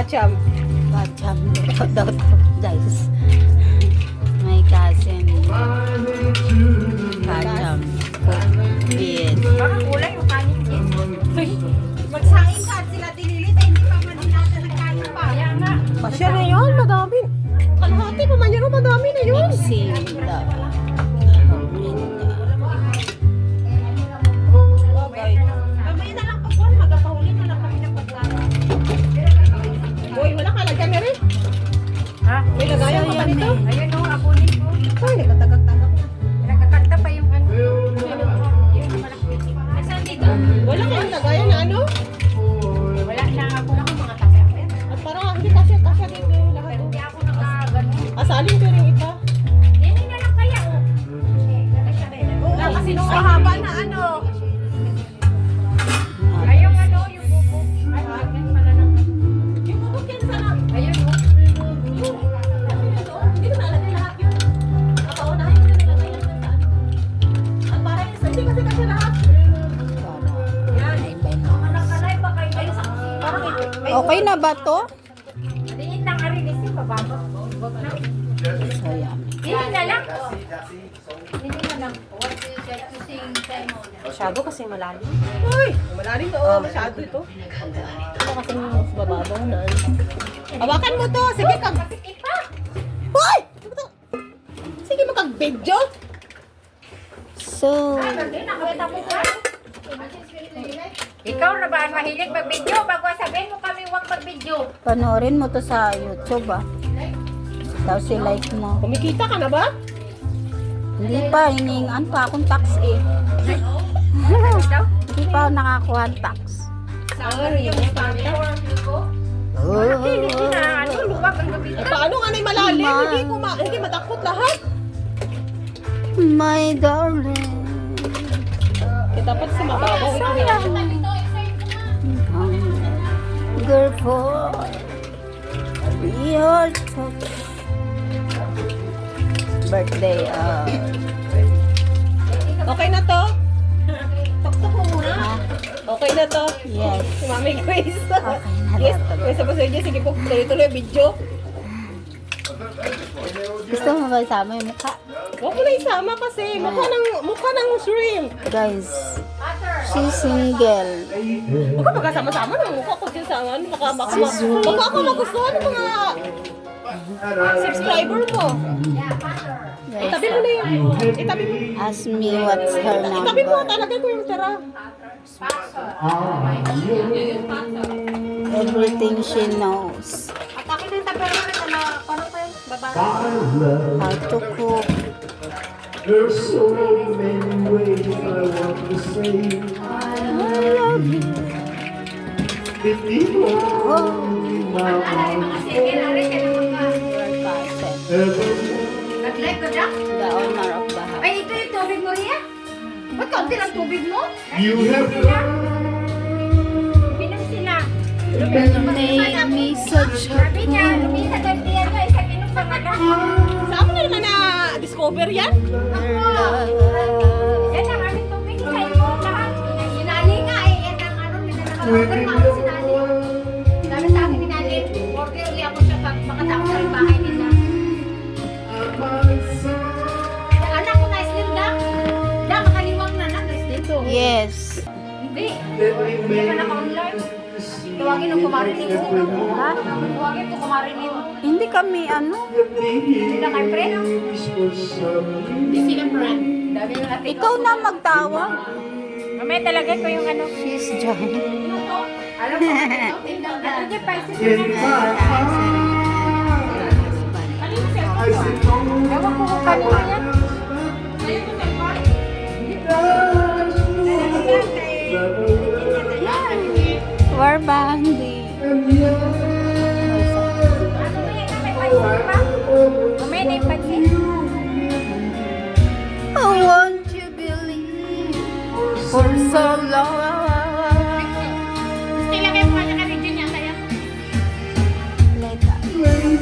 Kacham. Kacham daw to, guys. My cousin. Kacham. Yes. Baka kulang yung kanin din. Magsaing ka at sila dililit ay hindi pa man natin nagkain pa. Kaya nga. Pasya na yun, madami. Kalahati pa man yun, madami na yun. Mixinda. Mamaya na lang pagkuhan, magpahuli na lang kami ng pagkain. Uy, wala ka lagyan na rin. Ha? May lagayan pa ba nito? Ayun o, apunin ko. Ay, nagkatagak-tagak. Nagkakanta pa yung ano. Yung malaki. Asan dito? Wala kayong lagayan na ano? Wala na ako lang mga takapit. At parang hindi kasya dito yung lahat. Pero hindi ako nakagano. Asalin ko rin ito. Hindi na lang kaya o. Wala kasi nung mahaba na ano. Ay, yung ano, yung buko. Ay, ganyan pala ng... Yung bubog yan sana. Ayun o. Hindi ko nalagay lahat yun. Nakaunahin ko na nalagay yan sa ano. At parang hindi kasi kasya lahat. Yan. Nakalay ba kayo kayo sa kusina? Parang Okay na ba to? maliit lang arilis yung bababa. Wag na. So, yan. Hindi na lang. Hindi na lang. Masyado kasi malalim. Uy, malalim to. Oh, masyado ito. Ito kasi mas bababaw na. Hawakan mo to. Sige, Kapit pa. Hoy! Ano to? Sige, makag-video. So, Hindi, nakawita mo pa. Ikaw na ba ang mahilig mag-video? Bago sabihin mo kami huwag mag-video. panoorin mo to sa YouTube ah. Tapos i-like mo. Kumikita ka na ba? Hindi pa, hiningaan pa akong tax eh. Hindi pa ako nakakuha ng tax. Hindi na, ano, luwag ang gabi. Eh, paano nga na malalim? Hindi matakot lahat. My darling. Eh, dapat sa mababaw ito. Girl for your touch. Birthday. Okay na to? Tuktok mo muna. Okay na to? Yes. Si Mami Grace. Okay na Yes, to. Grace sa sige, sige po, tuloy-tuloy video. Gusto mo ba isama yung mukha? Huwag mo na isama kasi mukha ng shrimp. Guys, she's single. Huwag ka magkasama-sama ng mukha ko din sa ano, baka ako magustuhan ng mga subscriber mo. Itabi mo na yun. Itabi mo. Ask me what's her Itabi mo, number. talagay ko yung tira. Everything she knows. At akin yung taperman na parang pa yung baba. How to cook. There's so many ways I want to say I love you. if you only my arms Sige, nari kayo Your cousin. ever nag-live ka dyan? The owner of the house. Ay, ito yung tubig mo riya? Ba't kaunti lang tubig mo? you have Pinam sila. You made me such a Sabi niya, fool. lumisa doon diyan ko, isang inom pa nga lang. Saan mo na naman na-discover yan? Yan ang aming tubig, isahin mo lahat. Sinali nga eh, yan ang ano, pinanakabagan nga ako sinali. Sabi sa akin sinali, order uli ako siya pag makatapos sa bahay nila. Anak ko na slim da. Da, makaliwang na na, slim to. Yes. Hindi. Hindi ka naka-online. Tawagin ko kumarinig mo. Ha? Tawagin ko kumarinig mo. Hindi kami ano. Hindi na kayo friend. Hindi sila friend. Dami yung natin. Ikaw na magtawag. Mamaya talaga ko yung ano. She's John. Alam mo, ano dyan pa isa in my heart. I sit on Ewan ko kung kanina yan. We're banding. and yet Ano mo yan? May pansin pa? Mamaya na yung pansin. I want you believe for so long.